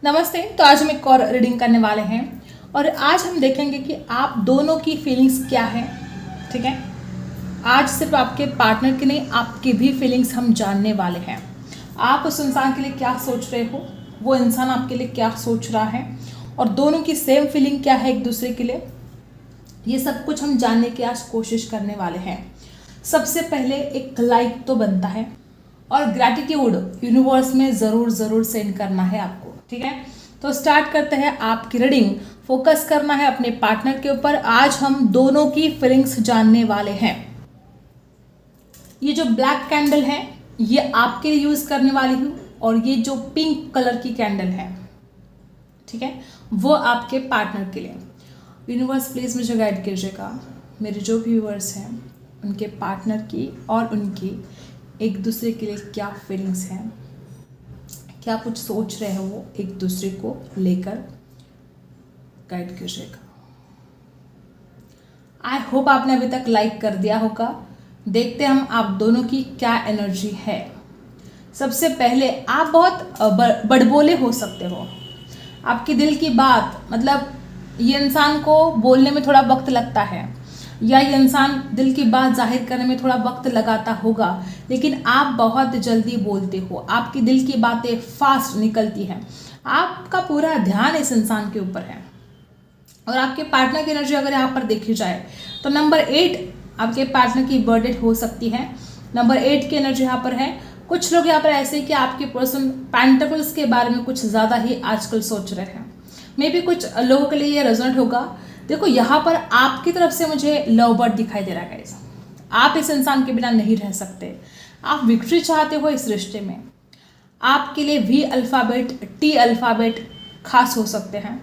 नमस्ते। तो आज हम एक और रीडिंग करने वाले हैं और आज हम देखेंगे कि आप दोनों की फीलिंग्स क्या है। ठीक है, आज सिर्फ आपके पार्टनर की नहीं, आपकी भी फीलिंग्स हम जानने वाले हैं। आप उस इंसान के लिए क्या सोच रहे हो, वो इंसान आपके लिए क्या सोच रहा है और दोनों की सेम फीलिंग क्या है एक दूसरे के लिए, ये सब कुछ हम जानने की आज कोशिश करने वाले हैं। सबसे पहले एक लाइक तो बनता है और ग्रैटिट्यूड यूनिवर्स में ज़रूर सेंड करना है आपको। ठीक है, तो स्टार्ट करते हैं आपकी रीडिंग। फोकस करना है अपने पार्टनर के ऊपर। आज हम दोनों की फीलिंग्स जानने वाले हैं। ये जो ब्लैक कैंडल है ये आपके लिए यूज करने वाली हूँ और ये जो पिंक कलर की कैंडल है, ठीक है, वो आपके पार्टनर के लिए। यूनिवर्स प्लीज मुझे गाइड कीजिएगा, मेरे जो व्यूअर्स हैं उनके पार्टनर की और उनकी एक दूसरे के लिए क्या फीलिंग्स हैं, क्या कुछ सोच रहे हैं वो एक दूसरे को लेकर, गाइड कीजिएगा। आई होप आपने अभी तक लाइक कर दिया होगा। देखते हम आप दोनों की क्या एनर्जी है। सबसे पहले आप बहुत बड़बोले हो सकते हो। आपके दिल की बात, मतलब ये इंसान को बोलने में थोड़ा वक्त लगता है या ये इंसान दिल की बात जाहिर करने में थोड़ा वक्त लगाता होगा, लेकिन आप बहुत जल्दी बोलते हो। आपकी दिल की बातें फास्ट निकलती हैं। आपका पूरा ध्यान इस इंसान के ऊपर है। और आपके पार्टनर की एनर्जी अगर यहाँ पर देखी जाए तो नंबर 8 आपके पार्टनर की बर्थडे हो सकती है। नंबर 8 की एनर्जी यहाँ पर है। कुछ लोग यहाँ पर ऐसे कि आपके पर्सन पेंटिकल्स के बारे में कुछ ज़्यादा ही आजकल सोच रहे हैं। मे बी कुछ लोगों के लिए ये रेजोनेट होगा। देखो यहाँ पर आपकी तरफ से मुझे लव बर्ड दिखाई दे रहा है गाइस। आप इस इंसान के बिना नहीं रह सकते। आप विक्ट्री चाहते हो इस रिश्ते में। आपके लिए V अल्फ़ाबेट T अल्फ़ाबेट खास हो सकते हैं।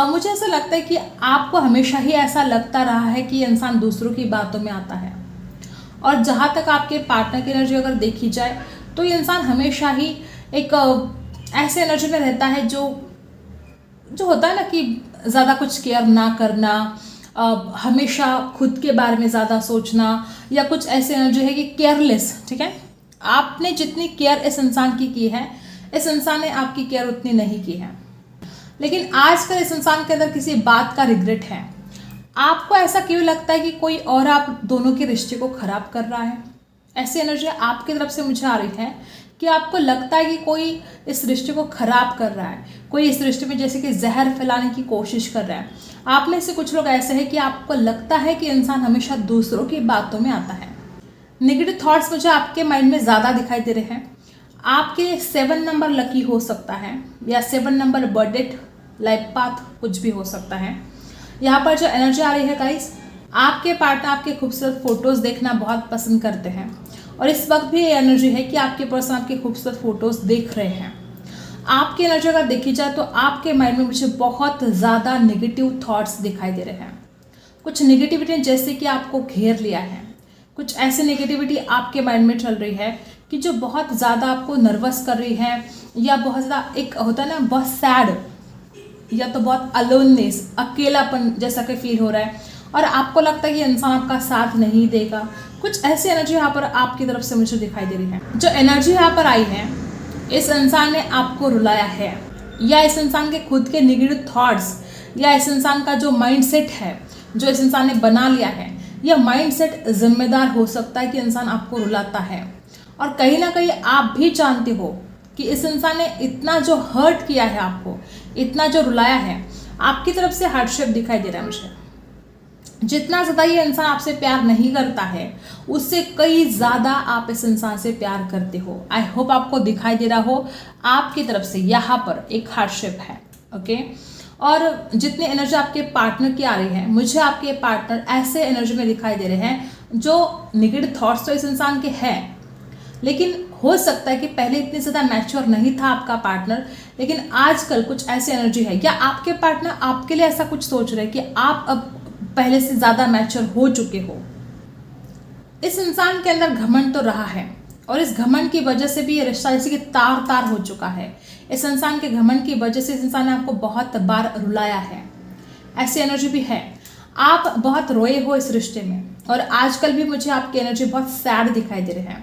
मुझे ऐसा लगता है कि आपको हमेशा ही ऐसा लगता रहा है कि इंसान दूसरों की बातों में आता है। और जहाँ तक आपके पार्टनर की एनर्जी अगर देखी जाए तो ये इंसान हमेशा ही एक ऐसे एनर्जी में रहता है जो होता है ना कि ज़्यादा कुछ केयर ना करना, हमेशा खुद के बारे में ज़्यादा सोचना, या कुछ ऐसी एनर्जी है कि केयरलेस। ठीक है, आपने जितनी केयर इस इंसान की है, इस इंसान ने आपकी केयर उतनी नहीं की है। लेकिन आजकल इस इंसान के अंदर किसी बात का रिग्रेट है। आपको ऐसा क्यों लगता है कि कोई और आप दोनों के रिश्ते को खराब कर रहा है? ऐसी एनर्जी आपकी तरफ से मुझे आ रही है कि आपको लगता है कि कोई इस रिश्ते को खराब कर रहा है, कोई इस रिश्ते में जैसे कि जहर फैलाने की कोशिश कर रहा है। आप में से कुछ लोग ऐसे हैं कि आपको लगता है कि इंसान हमेशा दूसरों की बातों में आता है। नेगेटिव थॉट्स मुझे आपके माइंड में ज़्यादा दिखाई दे रहे हैं। आपके 7 नंबर लकी हो सकता है या 7 नंबर बर्थडे लाइफ पाथ कुछ भी हो सकता है। यहाँ पर जो एनर्जी आ रही है गाइस, आपके पार्टनर आपके खूबसूरत फोटोज़ देखना बहुत पसंद करते हैं और इस वक्त भी ये एनर्जी है कि आपके पर्सन आपके खूबसूरत फोटोज़ देख रहे हैं। आपकी एनर्जी अगर देखी जाए तो आपके माइंड में मुझे बहुत ज़्यादा नेगेटिव थॉट्स दिखाई दे रहे हैं। कुछ नेगेटिविटी जैसे कि आपको घेर लिया है। कुछ ऐसी नेगेटिविटी आपके माइंड में चल रही है कि जो बहुत ज़्यादा आपको नर्वस कर रही है, या बहुत ज़्यादा एक होता है ना बहुत सैड, या तो बहुत अलोननेस, अकेलापन जैसा कि फील हो रहा है और आपको लगता है कि इंसान आपका साथ नहीं देगा। कुछ ऐसी एनर्जी यहाँ पर आपकी तरफ से मुझे दिखाई दे रही है। जो एनर्जी यहाँ पर आई है, इस इंसान ने आपको रुलाया है, या इस इंसान के खुद के नेगेटिव थॉट्स, या इस इंसान का जो माइंडसेट है जो इस इंसान ने बना लिया है, यह माइंडसेट जिम्मेदार हो सकता है कि इंसान आपको रुलाता है। और कहीं ना कहीं आप भी जानते हो कि इस इंसान ने इतना जो हर्ट किया है आपको, इतना जो रुलाया है, आपकी तरफ से हार्डशिप दिखाई दे रहा है मुझे। जितना ज़्यादा ये इंसान आपसे प्यार नहीं करता है, उससे कई ज़्यादा आप इस इंसान से प्यार करते हो। आई होप आपको दिखाई दे रहा हो आपकी तरफ से यहाँ पर एक हार्डशिप है। ओके, और जितनी एनर्जी आपके पार्टनर की आ रही है, मुझे आपके पार्टनर ऐसे एनर्जी में दिखाई दे रहे हैं जो नेगेटिव थॉट्स तो इस इंसान के हैं, लेकिन हो सकता है कि पहले इतनी ज़्यादा मैच्योर नहीं था आपका पार्टनर, लेकिन आजकल कुछ ऐसी एनर्जी है, या आपके पार्टनर आपके लिए ऐसा कुछ सोच रहे हैं कि आप अब पहले से ज़्यादा मैच्योर हो चुके हो। इस इंसान के अंदर घमंड तो रहा है और इस घमंड की वजह से भी ये रिश्ता जैसे कि तार तार हो चुका है। इस इंसान के घमंड की वजह से इस इंसान ने आपको बहुत बार रुलाया है। ऐसी एनर्जी भी है। आप बहुत रोए हो इस रिश्ते में और आजकल भी मुझे आपकी एनर्जी बहुत सैड दिखाई दे रही है।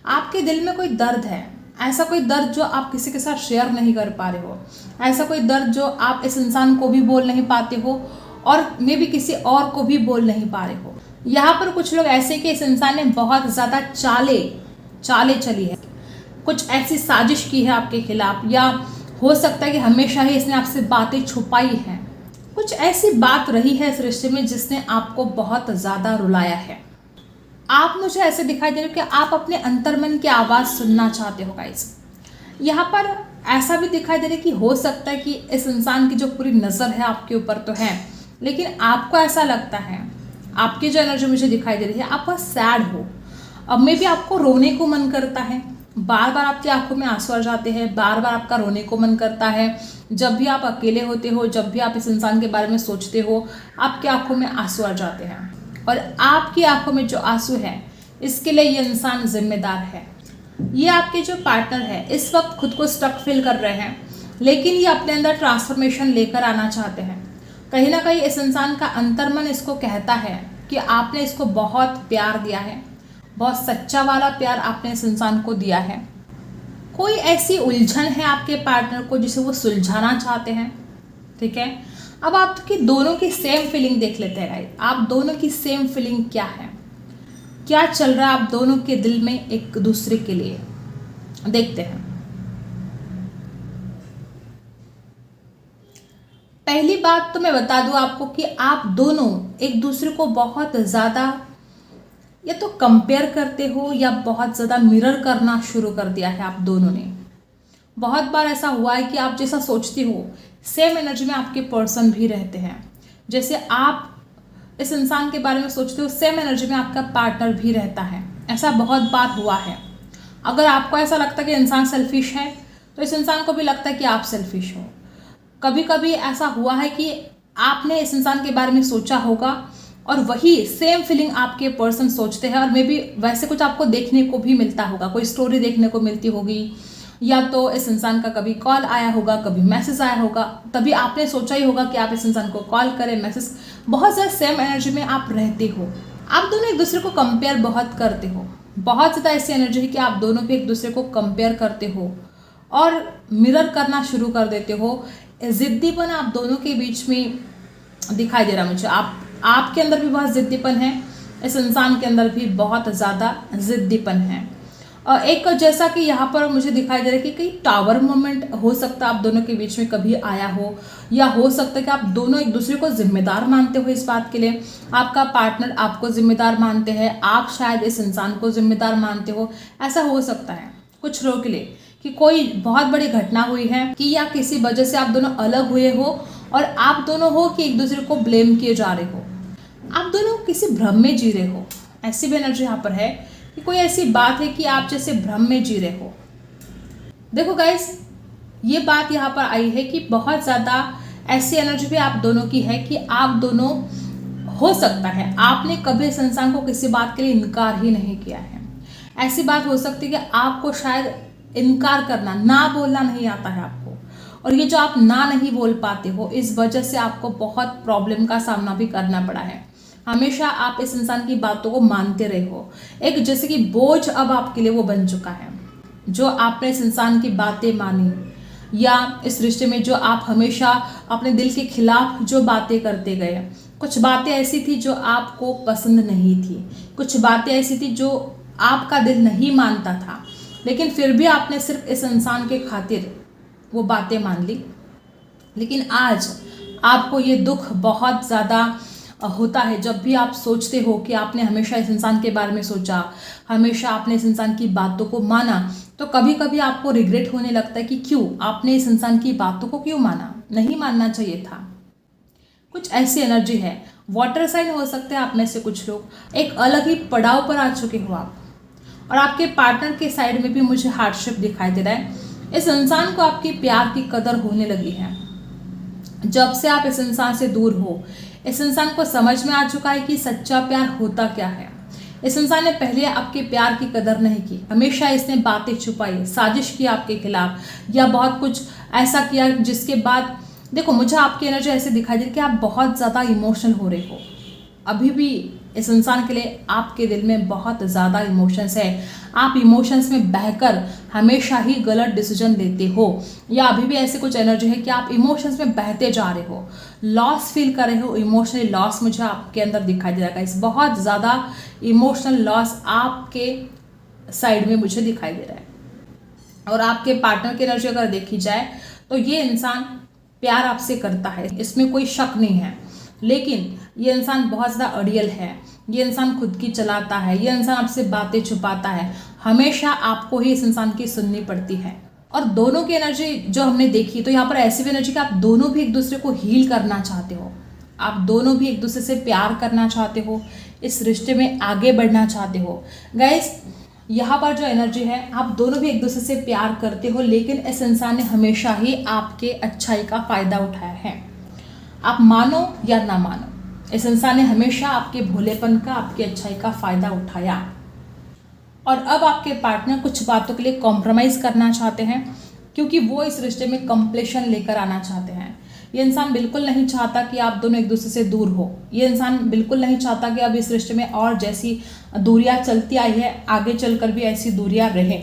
आपके दिल में कोई दर्द है, ऐसा कोई दर्द जो आप किसी के साथ शेयर नहीं कर पा रहे हो, ऐसा कोई दर्द जो आप इस इंसान को भी बोल नहीं पाते हो और मे भी किसी और को भी बोल नहीं पा रहे हो। यहाँ पर कुछ लोग ऐसे कि इस इंसान ने बहुत ज़्यादा चाले चली है, कुछ ऐसी साजिश की है आपके खिलाफ, या हो सकता है कि हमेशा ही इसने आपसे बातें छुपाई हैं। कुछ ऐसी बात रही है इस रिश्ते में जिसने आपको बहुत ज़्यादा रुलाया है। आप मुझे ऐसे दिखाई दे रहे हो कि आप अपने अंतर्मन की आवाज़ सुनना चाहते हो गाइस। यहाँ पर ऐसा भी दिखाई दे रहा है कि हो सकता है कि इस इंसान की जो पूरी नज़र है आपके ऊपर तो है, लेकिन आपको ऐसा लगता है, आपकी जो एनर्जी मुझे दिखाई दे रही है, आप बहुत सैड हो। अब में भी आपको रोने को मन करता है, बार बार आपकी आंखों में आंसू आ जाते हैं, बार बार आपका रोने को मन करता है। जब भी आप अकेले होते हो, जब भी आप इस इंसान के बारे में सोचते हो, आपकी आंखों में आंसू आ जाते हैं। और आपकी आंखों में जो आंसू है, इसके लिए ये इंसान जिम्मेदार है। ये आपके जो पार्टनर है इस वक्त खुद को स्टक फील कर रहे हैं, लेकिन ये अपने अंदर ट्रांसफॉर्मेशन लेकर आना चाहते हैं। कहीं ना कहीं इस इंसान का अंतर्मन इसको कहता है कि आपने इसको बहुत प्यार दिया है, बहुत सच्चा वाला प्यार आपने इस इंसान को दिया है। कोई ऐसी उलझन है आपके पार्टनर को जिसे वो सुलझाना चाहते हैं, ठीक है। अब आपकी दोनों की सेम फीलिंग देख लेते हैं गाइस। आप दोनों की सेम फीलिंग क्या है, क्या चल रहा है आप दोनों के दिल में एक दूसरे के लिए, देखते हैं। पहली बात तो मैं बता दूं आपको कि आप दोनों एक दूसरे को बहुत ज़्यादा या तो कंपेयर करते हो या बहुत ज़्यादा मिरर करना शुरू कर दिया है आप दोनों ने। बहुत बार ऐसा हुआ है कि आप जैसा सोचते हो सेम एनर्जी में आपके पर्सन भी रहते हैं। जैसे आप इस इंसान के बारे में सोचते हो, सेम एनर्जी में आपका पार्टनर भी रहता है। ऐसा बहुत बार हुआ है। अगर आपको ऐसा लगता है कि इंसान सेल्फिश है, तो इस इंसान को भी लगता है कि आप सेल्फिश हो। कभी कभी ऐसा हुआ है कि आपने इस इंसान के बारे में सोचा होगा और वही सेम फीलिंग आपके पर्सन सोचते हैं, और मे बी वैसे कुछ आपको देखने को भी मिलता होगा, कोई स्टोरी देखने को मिलती होगी, या तो इस इंसान का कभी कॉल आया होगा, कभी मैसेज आया होगा, तभी आपने सोचा ही होगा कि आप इस इंसान को कॉल करें, मैसेज। बहुत ज़्यादा सेम एनर्जी में आप रहते हो। आप दोनों एक दूसरे को कंपेयर बहुत करते हो। बहुत ज़्यादा ऐसी एनर्जी है कि आप दोनों भी एक दूसरे को कंपेयर करते हो और मिरर करना शुरू कर देते हो। ज़िद्दीपन आप दोनों के बीच में दिखाई दे रहा मुझे। आपके अंदर भी बहुत ज़िद्दीपन है, इस इंसान के अंदर भी बहुत ज़्यादा ज़िद्दीपन है। एक जैसा कि यहाँ पर मुझे दिखाई दे रहा है कि कई टावर मोमेंट हो सकता है आप दोनों के बीच में कभी आया हो, या हो सकता है कि आप दोनों एक दूसरे को जिम्मेदार मानते हो इस बात के लिए। आपका पार्टनर आपको जिम्मेदार मानते हैं, आप शायद इस इंसान को जिम्मेदार मानते हो। ऐसा हो सकता है कुछ लोगों के लिए कि कोई बहुत बड़ी घटना हुई है कि या किसी वजह से आप दोनों अलग हुए हो और आप दोनों हो कि एक दूसरे को ब्लेम किए जा रहे हो। आप दोनों किसी भ्रम में जी रहे हो। ऐसी भी एनर्जी यहाँ पर है कि कोई ऐसी बात है कि आप जैसे भ्रम में जी रहे हो। देखो गाइस, ये बात यहाँ पर आई है कि बहुत ज़्यादा ऐसी एनर्जी भी आप दोनों की है कि आप दोनों, हो सकता है आपने कभी इस इंसान को किसी बात के लिए इनकार ही नहीं किया है। ऐसी बात हो सकती है कि आपको शायद इनकार करना, ना बोलना नहीं आता है आपको, और ये जो आप ना नहीं बोल पाते हो, इस वजह से आपको बहुत प्रॉब्लम का सामना भी करना पड़ा है। हमेशा आप इस इंसान की बातों को मानते रहे हो। एक जैसे कि बोझ अब आपके लिए वो बन चुका है। जो आपने इस इंसान की बातें मानी, या इस रिश्ते में जो आप हमेशा अपने दिल के खिलाफ जो बातें करते गए। कुछ बातें ऐसी थी जो आपको पसंद नहीं थी, कुछ बातें ऐसी थी जो आपका दिल नहीं मानता था, लेकिन फिर भी आपने सिर्फ इस इंसान के खातिर वो बातें मान ली। लेकिन आज आपको ये दुख बहुत ज़्यादा होता है जब भी आप सोचते हो कि आपने हमेशा इस इंसान के बारे में सोचा, हमेशा आपने इस इंसान की बातों को माना, तो कभी कभी आपको रिग्रेट होने लगता है कि क्यों आपने इस इंसान की बातों को क्यों माना, नहीं मानना चाहिए था। कुछ ऐसी एनर्जी है। वाटर साइन हो सकते हैं आप में से कुछ लोग, एक अलग ही पड़ाव पर आ चुके हो आप, और आपके पार्टनर के साइड में भी मुझे हार्डशिप दिखाई दे रहा है। इस इंसान को आपकी प्यार की कदर होने लगी है। जब से आप इस इंसान से दूर हो, इस इंसान को समझ में आ चुका है कि सच्चा प्यार होता क्या है। इस इंसान ने पहले आपके प्यार की कदर नहीं की, हमेशा इसने बातें छुपाई, साजिश की आपके खिलाफ, या बहुत कुछ ऐसा किया जिसके बाद देखो मुझे आपकी एनर्जी ऐसे दिखाई दे रही कि आप बहुत ज़्यादा इमोशनल हो रहे हो। अभी भी इस इंसान के लिए आपके दिल में बहुत ज़्यादा इमोशंस है। आप इमोशंस में बहकर हमेशा ही गलत डिसीजन लेते हो, या अभी भी ऐसे कुछ एनर्जी है कि आप इमोशंस में बहते जा रहे हो, लॉस फील कर रहे हो। इमोशनली लॉस मुझे आपके अंदर दिखाई दे रहा है। इस बहुत ज़्यादा इमोशनल लॉस आपके साइड में मुझे दिखाई दे रहा है। और आपके पार्टनर की एनर्जी अगर देखी जाए तो ये इंसान प्यार आपसे करता है, इसमें कोई शक नहीं है, लेकिन ये इंसान बहुत ज़्यादा अड़ियल है। ये इंसान खुद की चलाता है, ये इंसान आपसे बातें छुपाता है, हमेशा आपको ही इस इंसान की सुननी पड़ती है। और दोनों की एनर्जी जो हमने देखी, तो यहाँ पर ऐसी भी एनर्जी कि आप दोनों भी एक दूसरे को हील करना चाहते हो, आप दोनों भी एक दूसरे से प्यार करना चाहते हो, इस रिश्ते में आगे बढ़ना चाहते हो। गाइस, यहाँ पर जो एनर्जी है, आप दोनों भी एक दूसरे से प्यार करते हो, लेकिन इस इंसान ने हमेशा ही आपके अच्छाई का फ़ायदा उठाया है। आप मानो या ना मानो, इस इंसान ने हमेशा आपके भोलेपन का, आपकी अच्छाई का फ़ायदा उठाया। और अब आपके पार्टनर कुछ बातों के लिए कॉम्प्रोमाइज़ करना चाहते हैं, क्योंकि वो इस रिश्ते में कंप्लीशन लेकर आना चाहते हैं। ये इंसान बिल्कुल नहीं चाहता कि आप दोनों एक दूसरे से दूर हो। ये इंसान बिल्कुल नहीं चाहता कि अब इस रिश्ते में और जैसी दूरियां चलती आई है, आगे चलकर भी ऐसी दूरियां रहे।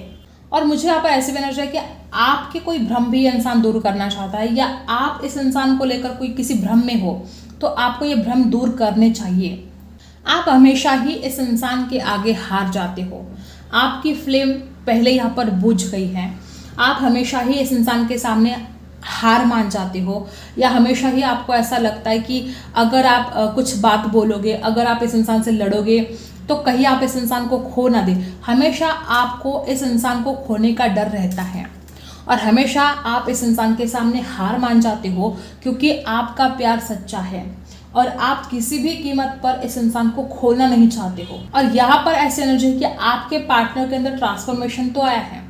और मुझे यहाँ पर ऐसे भी नजर है कि आपके कोई भ्रम भी ये इंसान दूर करना चाहता है, या आप इस इंसान को लेकर कोई किसी भ्रम में हो, तो आपको ये भ्रम दूर करने चाहिए। आप हमेशा ही इस इंसान के आगे हार जाते हो, आपकी फ्लेम पहले यहाँ पर बुझ गई है। आप हमेशा ही इस इंसान के सामने हार मान जाते हो, या हमेशा ही आपको ऐसा लगता है कि अगर आप कुछ बात बोलोगे, अगर आप इस इंसान से लड़ोगे, तो कहीं आप इस इंसान को खो ना दे। हमेशा आपको इस इंसान को खोने का डर रहता है, और हमेशा आप इस इंसान के सामने हार मान जाते हो, क्योंकि आपका प्यार सच्चा है और आप किसी भी कीमत पर इस इंसान को खोना नहीं चाहते हो। और यहाँ पर ऐसी एनर्जी है कि आपके पार्टनर के अंदर ट्रांसफॉर्मेशन तो आया है,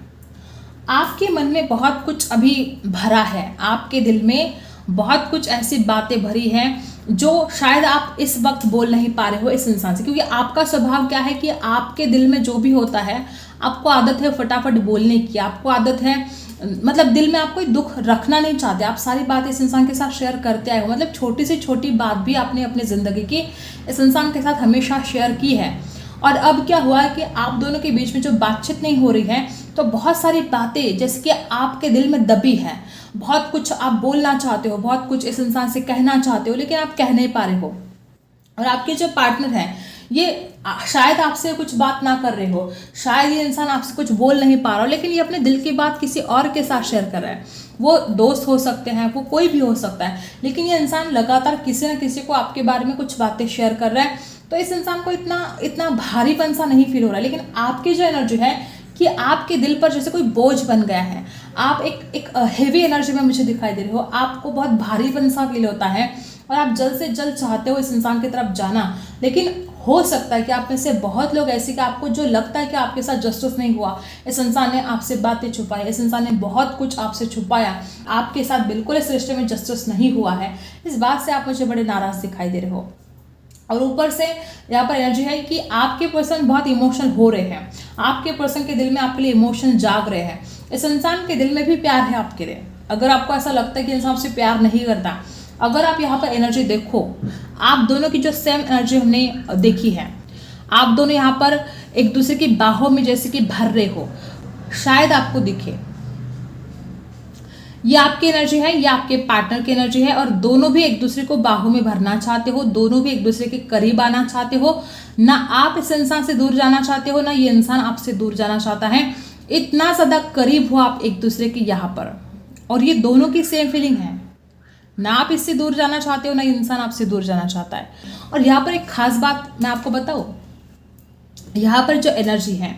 आपके मन में बहुत कुछ अभी भरा है, आपके दिल में बहुत कुछ ऐसी बातें भरी हैं जो शायद आप इस वक्त बोल नहीं पा रहे हो इस इंसान से, क्योंकि आपका स्वभाव क्या है कि आपके दिल में जो भी होता है, आपको आदत है फटाफट बोलने की, आपको आदत है, मतलब दिल में आप कोई दुख रखना नहीं चाहते, आप सारी बात इस इंसान के साथ शेयर करते आए हो। मतलब छोटी से छोटी बात भी आपने अपनी ज़िंदगी की इस इंसान के साथ हमेशा शेयर की है। और अब क्या हुआ है कि आप दोनों के बीच में जो बातचीत नहीं हो रही है, तो बहुत सारी बातें जैसे कि आपके दिल में दबी है, बहुत कुछ आप बोलना चाहते हो, बहुत कुछ इस इंसान से कहना चाहते हो, लेकिन आप कह नहीं पा रहे हो। और आपके जो पार्टनर हैं, ये शायद आपसे कुछ बात ना कर रहे हो, शायद ये इंसान आपसे कुछ बोल नहीं पा रहा हो, लेकिन ये अपने दिल की बात किसी और के साथ शेयर कर रहा है। वो दोस्त हो सकते हैं, वो कोई भी हो सकता है, लेकिन ये इंसान लगातार किसी न किसी को आपके बारे में कुछ बातें शेयर कर रहा है। तो इस इंसान को इतना भारीपन सा नहीं फील हो रहा है, लेकिन आपकी जो एनर्जी है कि आपके दिल पर जैसे कोई बोझ बन गया है, आप एक हेवी एनर्जी में मुझे दिखाई दे रहे हो, आपको बहुत भारीपन सा फील होता है, और आप जल्द से जल्द चाहते हो इस इंसान की तरफ जाना। लेकिन हो सकता है कि आप में से बहुत लोग ऐसे कि आपको जो लगता है कि आपके साथ जस्टिस नहीं हुआ, इस इंसान ने आपसे बातें छुपाई, इस इंसान ने बहुत कुछ आपसे छुपाया, आपके साथ बिल्कुल इस रिश्ते में जस्टिस नहीं हुआ है, इस बात से आप मुझे बड़े नाराज दिखाई दे रहे हो। और ऊपर से यहाँ पर एनर्जी है कि आपके पर्सन बहुत इमोशनल हो रहे हैं, आपके पर्सन के दिल में आपके लिए इमोशन जाग रहे हैं, इस इंसान के दिल में भी प्यार है आपके लिए। अगर आपको ऐसा लगता है कि इंसान आपसे प्यार नहीं करता, अगर आप यहाँ पर एनर्जी देखो, आप दोनों की जो सेम एनर्जी हमने देखी है, आप दोनों यहाँ पर एक दूसरे की बाहों में जैसे कि भर रहे हो, शायद आपको दिखे। ये आपकी एनर्जी है, ये आपके पार्टनर की एनर्जी है, और दोनों भी एक दूसरे को बाहों में भरना चाहते हो, दोनों भी एक दूसरे के करीब आना चाहते हो। ना आप इस इंसान से दूर जाना चाहते हो, ना ये इंसान आपसे दूर जाना चाहता है। इतना ज़्यादा करीब हो आप एक दूसरे के यहाँ पर, और ये दोनों की सेम फीलिंग है, ना आप इससे दूर जाना चाहते हो, ना इंसान आपसे दूर जाना चाहता है। और यहाँ पर एक खास बात मैं आपको बताऊँ, यहाँ पर जो एनर्जी है,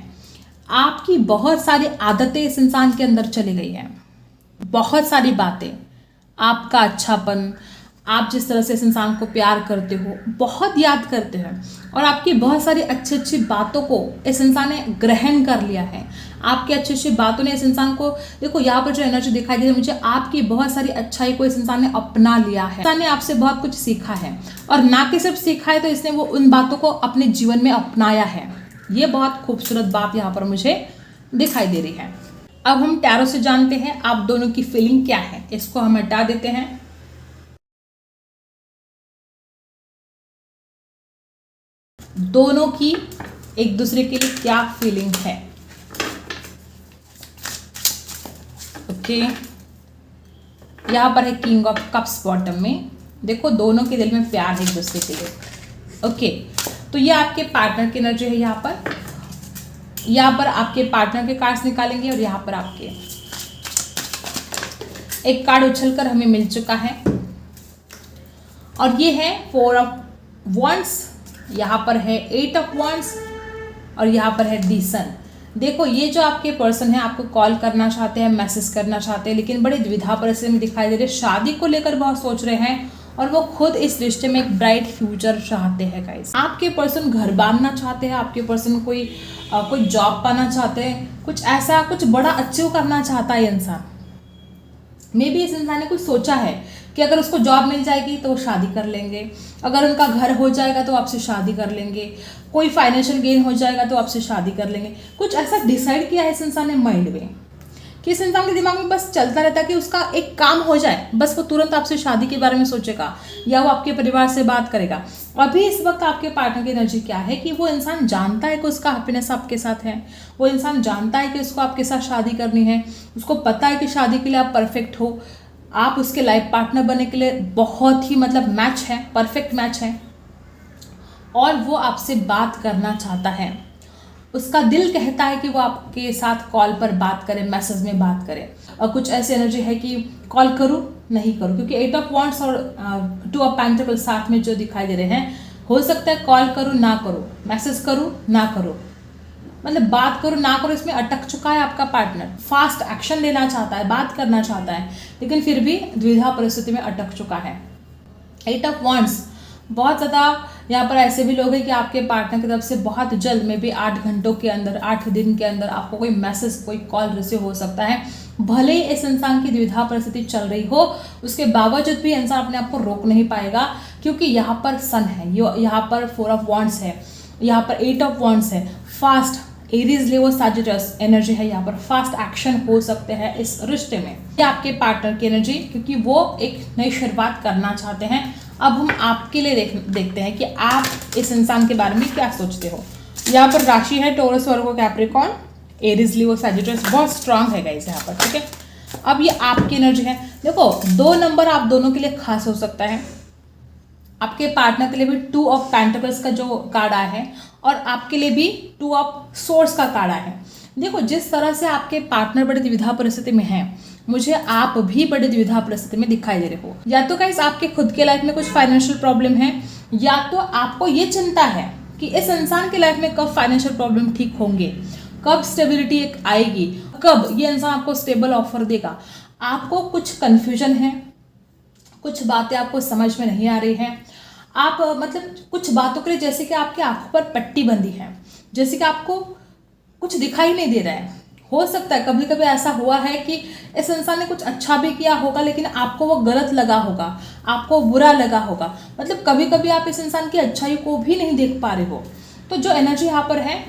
आपकी बहुत सारी आदतें इस इंसान के अंदर चली गई हैं, बहुत सारी बातें, आपका अच्छापन, आप जिस तरह से इस इंसान को प्यार करते हो, बहुत याद करते हैं, और आपकी बहुत सारी अच्छी अच्छी बातों को इस इंसान ने ग्रहण कर लिया है। आपकी अच्छी अच्छी बातों ने इस इंसान को, देखो यहाँ पर जो एनर्जी दिखाई दे रही है मुझे, आपकी बहुत सारी अच्छाई को इस इंसान ने अपना लिया है। इंसान ने आपसे बहुत कुछ सीखा है, और ना कि सिर्फ सीखा है, तो इसने वो उन बातों को अपने जीवन में अपनाया है। ये बहुत खूबसूरत बात यहाँ पर मुझे दिखाई दे रही है। अब हम टैरो से जानते हैं आप दोनों की फीलिंग क्या है। इसको हम हटा देते हैं। दोनों की एक दूसरे के लिए क्या फीलिंग है। ओके, यहाँ पर है किंग ऑफ कप्स बॉटम में। देखो दोनों के दिल में प्यार है एक दूसरे के लिए। ओके, तो ये आपके पार्टनर की एनर्जी है। यहाँ पर आपके पार्टनर के कार्ड्स निकालेंगे और यहाँ पर आपके एक कार्ड उछलकर हमें मिल चुका है और ये है 4 ऑफ वॉन्ड्स, यहाँ पर है 8 ऑफ वॉन्ड्स और यहाँ पर है दी सन। देखो ये जो आपके पर्सन है आपको कॉल करना चाहते हैं, मैसेज करना चाहते हैं, लेकिन बड़ी द्विधा परिस्थिति में दिखाई दे रहे हैं। शादी को लेकर बहुत सोच रहे हैं और वो खुद इस रिश्ते में एक ब्राइट फ्यूचर चाहते हैं गाइस। आपके पर्सन घर बांधना चाहते हैं, आपके पर्सन कोई जॉब पाना चाहते हैं, कुछ ऐसा कुछ बड़ा अचीव करना चाहता है इंसान। मे बी इस इंसान ने कुछ सोचा है कि अगर उसको जॉब मिल जाएगी तो वो शादी कर लेंगे, अगर उनका घर हो जाएगा तो आपसे शादी कर लेंगे, कोई फाइनेंशियल गेन हो जाएगा तो आपसे शादी कर लेंगे। कुछ ऐसा डिसाइड किया है इस इंसान ने माइंड में कि इस इंसान के दिमाग में बस चलता रहता है कि उसका एक काम हो जाए, बस वो तुरंत आपसे शादी के बारे में सोचेगा या वो आपके परिवार से बात करेगा। अभी इस वक्त आपके पार्टनर की एनर्जी क्या है कि वो इंसान जानता है कि उसका हैप्पीनेस आपके साथ है, वो इंसान जानता है कि उसको आपके साथ शादी करनी है, उसको पता है कि शादी के लिए आप परफेक्ट हो, आप उसके लाइफ पार्टनर बनने के लिए बहुत ही मतलब मैच है, परफेक्ट मैच है और वो आपसे बात करना चाहता है। उसका दिल कहता है कि वो आपके साथ कॉल पर बात करे, मैसेज में बात करे। और कुछ ऐसी एनर्जी है कि कॉल करूँ नहीं करूँ, क्योंकि 8 ऑफ वॉन्ड्स और 2 ऑफ पेंटिकल्स साथ में जो दिखाई दे रहे हैं, हो सकता है कॉल करूँ ना करूँ, मैसेज करूँ ना करूँ, मतलब बात करूँ ना करूँ, इसमें अटक चुका है आपका पार्टनर। फास्ट एक्शन लेना चाहता है, बात करना चाहता है, लेकिन फिर भी द्विधा परिस्थिति में अटक चुका है। 8 ऑफ वॉन्ड्स, बहुत ज़्यादा यहाँ पर ऐसे भी लोग हैं कि आपके पार्टनर की तरफ से बहुत जल्द में भी 8 घंटों के अंदर, 8 दिन के अंदर आपको कोई मैसेज, कोई कॉल रिसीव हो सकता है। भले ही इस इंसान की द्विधा परिस्थिति चल रही हो, उसके बावजूद भी इंसान अपने आप को रोक नहीं पाएगा, क्योंकि यहाँ पर सन है, यहाँ पर 4 ऑफ वॉन्ड्स है, यहाँ पर 8 ऑफ वॉन्ड्स है। फास्ट एरीज लियो सजिटस एनर्जी है, यहाँ पर फास्ट एक्शन हो सकते हैं इस रिश्ते में। ये आपके पार्टनर की एनर्जी, क्योंकि वो एक नई शुरुआत करना चाहते हैं। अब हम आपके लिए देखते हैं कि आप इस इंसान के बारे में क्या सोचते हो। यहाँ पर राशि है टोरस, वर्गो, कैप्रिकॉर्न, एरीज लियो सजिटस, बहुत स्ट्रांग है गाइस यहाँ पर, ठीक है। अब ये आपकी एनर्जी है। देखो 2 नंबर आप दोनों के लिए खास हो सकता है, आपके पार्टनर के लिए भी 2 ऑफ पेंटिकल्स का जो कार्ड आया है और आपके लिए भी 2 ऑफ सोर्स का कार्ड आया है। देखो जिस तरह से आपके पार्टनर बड़ी द्विधा परिस्थिति में है, मुझे आप भी बड़ी द्विधा परिस्थिति में दिखाई दे रहे हो। या तो गाइस आपके खुद के लाइफ में कुछ फाइनेंशियल प्रॉब्लम है, या तो आपको ये चिंता है कि इस इंसान के लाइफ में कब फाइनेंशियल प्रॉब्लम ठीक होंगे, कब स्टेबिलिटी एक आएगी, कब ये इंसान आपको स्टेबल ऑफर देगा। आपको कुछ कन्फ्यूजन है, कुछ बातें आपको समझ में नहीं आ रही हैं। आप मतलब कुछ बातों के लिए जैसे कि आपकी आंखों पर पट्टी बंधी है, जैसे कि आपको कुछ दिखाई नहीं दे रहा है। हो सकता है कभी कभी ऐसा हुआ है कि इस इंसान ने कुछ अच्छा भी किया होगा, लेकिन आपको वो गलत लगा होगा, आपको बुरा लगा होगा। मतलब कभी कभी आप इस इंसान की अच्छाई को भी नहीं देख पा रहे हो। तो जो एनर्जी यहाँ पर है,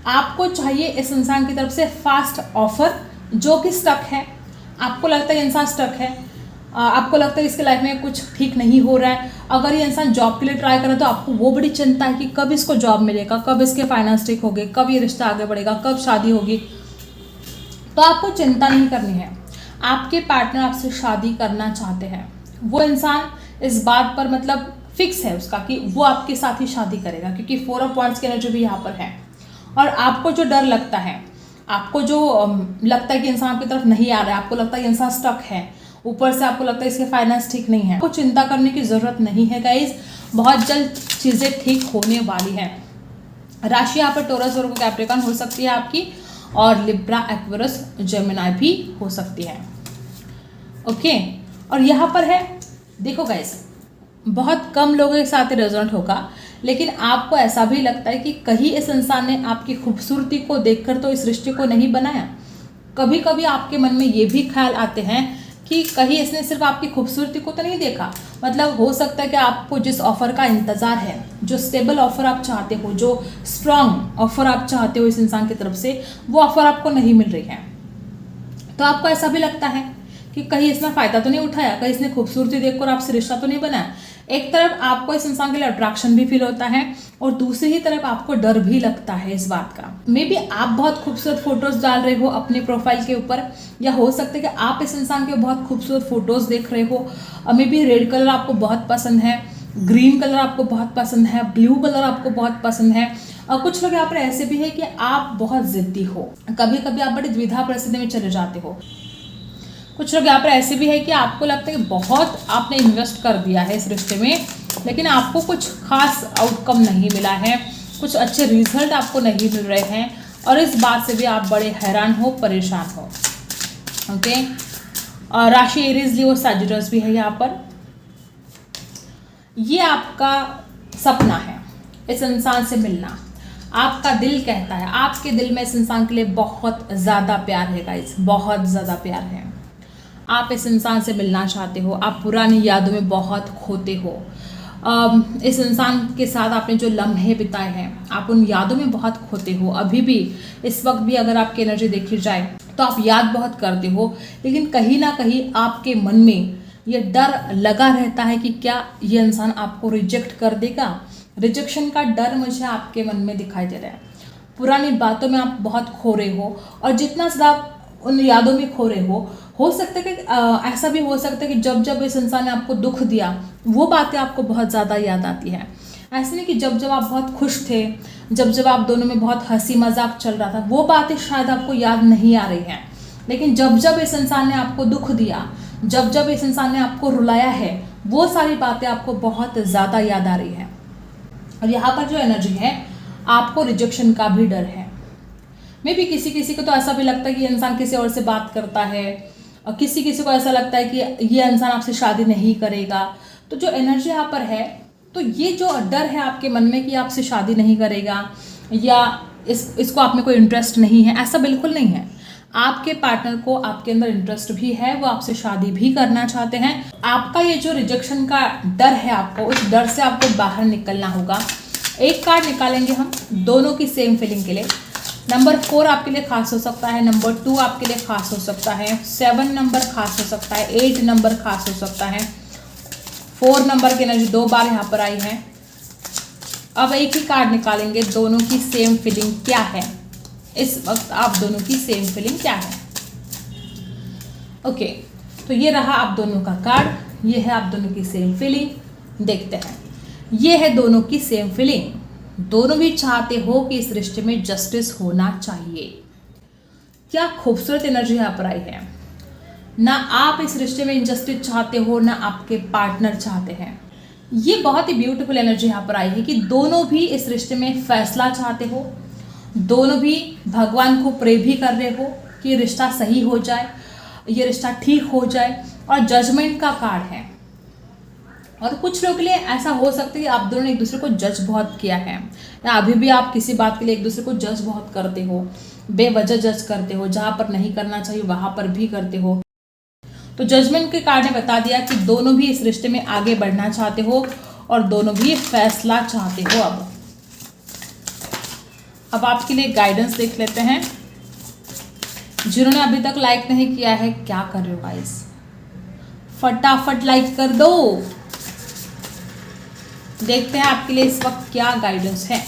आपको चाहिए इस इंसान की तरफ से फास्ट ऑफर, जो कि स्टक है। आपको लगता है इंसान स्टक है, आपको लगता है इसके लाइफ में कुछ ठीक नहीं हो रहा है। अगर ये इंसान जॉब के लिए ट्राई करे तो आपको वो बड़ी चिंता है कि कब इसको जॉब मिलेगा, कब इसके फाइनेंस ठीक होंगे, कब ये रिश्ता आगे बढ़ेगा, कब शादी होगी। तो आपको चिंता नहीं करनी है। आपके पार्टनर आपसे शादी करना चाहते हैं। वो इंसान इस बात पर मतलब फिक्स है उसका कि वो आपके साथ ही शादी करेगा, क्योंकि 4 ऑफ वॉन्ड्स की एनर्जी भी यहाँ पर है। और आपको जो डर लगता है, आपको जो लगता है कि इंसान आपकी तरफ नहीं आ रहा है, आपको लगता है कि इंसान स्टक है, ऊपर से आपको लगता है इसके फाइनेंस ठीक नहीं है, आपको चिंता करने की ज़रूरत नहीं है गाइज। बहुत जल्द चीज़ें ठीक होने वाली हैं। राशि यहाँ पर टोरस, वर्गो, कैप्रिकॉर्न हो सकती है आपकी, और लिब्रा, एक्वेरियस, जेमिनी भी हो सकती है। ओके, और यहाँ पर है, देखो गाइज, बहुत कम लोगों के साथ रेजोनेट होगा, लेकिन आपको ऐसा भी लगता है कि कहीं इस इंसान ने आपकी खूबसूरती को देखकर तो इस रिश्ते को नहीं बनाया। कभी कभी आपके मन में ये भी ख्याल आते हैं कि कहीं इसने सिर्फ आपकी खूबसूरती को तो नहीं देखा। मतलब हो सकता है कि आपको जिस ऑफर का इंतज़ार है, जो स्टेबल ऑफर आप चाहते हो, जो स्ट्रांग ऑफर आप चाहते हो इस इंसान की तरफ से, वो ऑफर आपको नहीं मिल रही है। तो आपको ऐसा भी लगता है कि कहीं इसने फ़ायदा तो नहीं उठाया, कहीं इसने खूबसूरती देखकर आपसे रिश्ता तो नहीं बनाया। एक तरफ आपको इस इंसान के लिए अट्रैक्शन भी फील होता है और दूसरी ही तरफ आपको डर भी लगता है इस बात का। मे बी आप बहुत खूबसूरत फोटोज डाल रहे हो अपने प्रोफाइल के ऊपर, या हो सकता है कि आप इस इंसान के बहुत खूबसूरत फोटोज देख रहे हो। मे बी रेड कलर आपको बहुत पसंद है, ग्रीन कलर आपको बहुत पसंद है, ब्लू कलर आपको बहुत पसंद है। और कुछ लोग यहाँ पर ऐसे भी है कि आप बहुत जिद्दी हो, कभी कभी आप बड़ी द्विधा परिस्थिति में चले जाते हो। कुछ लोग यहाँ पर ऐसे भी है कि आपको लगता है कि बहुत आपने इन्वेस्ट कर दिया है इस रिश्ते में, लेकिन आपको कुछ खास आउटकम नहीं मिला है, कुछ अच्छे रिजल्ट आपको नहीं मिल रहे हैं और इस बात से भी आप बड़े हैरान हो, परेशान हो। ओके, और राशि एरीज, लियो, सैजिटस भी है यहाँ पर। ये आपका सपना है इस इंसान से मिलना। आपका दिल कहता है, आपके दिल में इस इंसान के लिए बहुत ज़्यादा प्यार है गाइस, बहुत ज़्यादा प्यार है। आप इस इंसान से मिलना चाहते हो, आप पुरानी यादों में बहुत खोते हो। इस इंसान के साथ आपने जो लम्हे बिताए हैं, आप उन यादों में बहुत खोते हो। अभी भी इस वक्त भी अगर आपकी एनर्जी देखी जाए तो आप याद बहुत करते हो, लेकिन कहीं ना कहीं आपके मन में ये डर लगा रहता है कि क्या ये इंसान आपको रिजेक्ट कर देगा। रिजेक्शन का डर मुझे आपके मन में दिखाई दे रहा है। पुरानी बातों में आप बहुत खो रहे हो और जितना ज़्यादा उन यादों में खो रहे हो सकता है कि ऐसा भी हो सकता है कि जब जब इस इंसान ने आपको दुख दिया वो बातें आपको बहुत ज़्यादा याद आती है। ऐसे नहीं कि जब जब आप बहुत खुश थे, जब जब आप दोनों में बहुत हंसी मजाक चल रहा था, वो बातें शायद आपको याद नहीं आ रही हैं, लेकिन जब जब इस इंसान ने आपको दुख दिया, जब जब इस इंसान ने आपको रुलाया है, वो सारी बातें आपको बहुत ज़्यादा याद आ रही है। और यहाँ पर जो एनर्जी है, आपको रिजेक्शन का भी डर है। मे भी किसी किसी को तो ऐसा भी लगता है कि ये इंसान किसी और से बात करता है, और किसी किसी को ऐसा लगता है कि ये इंसान आपसे शादी नहीं करेगा। तो जो एनर्जी यहाँ पर है, तो ये जो डर है आपके मन में कि आपसे शादी नहीं करेगा या इसको आप में कोई इंटरेस्ट नहीं है, ऐसा बिल्कुल नहीं है। आपके पार्टनर को आपके अंदर इंटरेस्ट भी है, वो आपसे शादी भी करना चाहते हैं। आपका ये जो रिजेक्शन का डर है, आपको उस डर से आपको बाहर निकलना होगा। एक कार्ड निकालेंगे हम दोनों की सेम फीलिंग के लिए। नंबर 4 आपके लिए खास हो सकता है, नंबर 2 आपके लिए खास हो सकता है, 7 नंबर खास हो सकता है, 8 नंबर खास हो सकता है। 4 नंबर की एनर्जी 2 बार यहाँ पर आई है। अब एक ही कार्ड निकालेंगे, दोनों की सेम फीलिंग क्या है इस वक्त, आप दोनों की सेम फीलिंग क्या है। ओके, तो ये रहा आप दोनों का कार्ड, ये है आप दोनों की सेम फीलिंग। देखते हैं, ये है दोनों की सेम फीलिंग। दोनों भी चाहते हो कि इस रिश्ते में जस्टिस होना चाहिए। क्या खूबसूरत एनर्जी यहाँ पर आई है। ना आप इस रिश्ते में इनजस्टिस चाहते हो, ना आपके पार्टनर चाहते हैं। ये बहुत ही ब्यूटीफुल एनर्जी यहाँ पर आई है कि दोनों भी इस रिश्ते में फैसला चाहते हो, दोनों भी भगवान को प्रे भी कर रहे हो कि ये रिश्ता सही हो जाए, ये रिश्ता ठीक हो जाए। और जजमेंट का कार्ड है। और कुछ लोगों के लिए ऐसा हो सकता है कि आप दोनों ने एक दूसरे को जज बहुत किया है, या अभी भी आप किसी बात के लिए एक दूसरे को जज बहुत करते हो, बेवजह जज करते हो, जहाँ पर नहीं करना चाहिए वहाँ पर भी करते हो। तो जजमेंट के कार्ड ने बता दिया कि दोनों भी इस रिश्ते में आगे बढ़ना चाहते हो और दोनों भी फैसला चाहते हो। अब आपके लिए गाइडेंस देख लेते हैं। जिन्होंने अभी तक लाइक नहीं किया है, क्या कर रहे हो गाइस, फटाफट लाइक कर दो। देखते हैं आपके लिए इस वक्त क्या गाइडेंस है।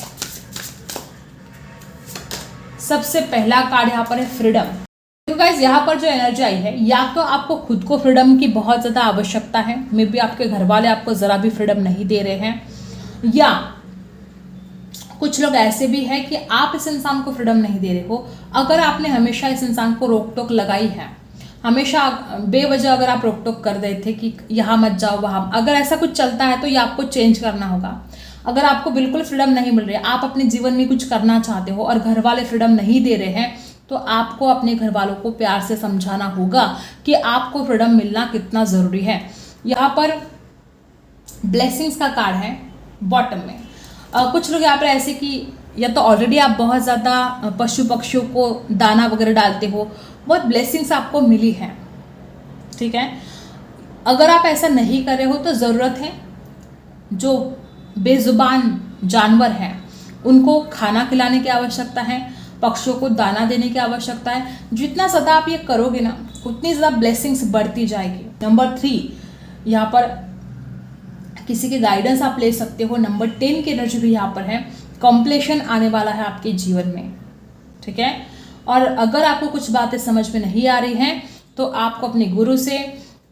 सबसे पहला कार्ड यहाँ पर है फ्रीडम। तो गाइस यहाँ पर जो एनर्जी आई है, या तो आपको खुद को फ्रीडम की बहुत ज़्यादा आवश्यकता है, मे बी आपके घर वाले आपको ज़रा भी फ्रीडम नहीं दे रहे हैं, या कुछ लोग ऐसे भी हैं कि आप इस इंसान को फ्रीडम नहीं दे रहे हो। अगर आपने हमेशा इस इंसान को रोक टोक लगाई है, हमेशा बेवजह अगर आप रोक टोक कर रहे थे कि यहाँ मत जाओ वहाँ, अगर ऐसा कुछ चलता है तो ये आपको चेंज करना होगा। अगर आपको बिल्कुल फ्रीडम नहीं मिल रही है, आप अपने जीवन में कुछ करना चाहते हो और घर वाले फ्रीडम नहीं दे रहे हैं, तो आपको अपने घर वालों को प्यार से समझाना होगा कि आपको फ्रीडम मिलना कितना ज़रूरी है। यहाँ पर ब्लेसिंग्स का कार्ड है बॉटम में। कुछ लोग यहाँ पर ऐसे कि या तो ऑलरेडी आप बहुत ज़्यादा पशु पक्षियों को दाना वगैरह डालते हो, बहुत ब्लेसिंग्स आपको मिली है, ठीक है। अगर आप ऐसा नहीं कर रहे हो तो ज़रूरत है जो बेजुबान जानवर हैं उनको खाना खिलाने की आवश्यकता है, पक्षियों को दाना देने की आवश्यकता है। जितना ज़्यादा आप ये करोगे ना, उतनी ज़्यादा ब्लेसिंग्स बढ़ती जाएगी। नंबर 3 यहाँ पर किसी के गाइडेंस आप ले सकते हो। नंबर 10 की एनर्जी भी यहाँ पर है, कॉम्प्लेशन आने वाला है आपके जीवन में, ठीक है। और अगर आपको कुछ बातें समझ में नहीं आ रही हैं तो आपको अपने गुरु से,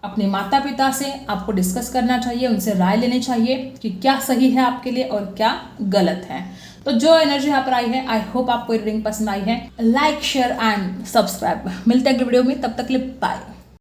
अपने माता पिता से आपको डिस्कस करना चाहिए, उनसे राय लेनी चाहिए कि क्या सही है आपके लिए और क्या गलत है। तो जो एनर्जी यहाँ पर आई है, आई होप आपको रीडिंग पसंद आई है। Like, share and subscribe. मिलते हैं अगले वीडियो में, तब तक के लिए बाय।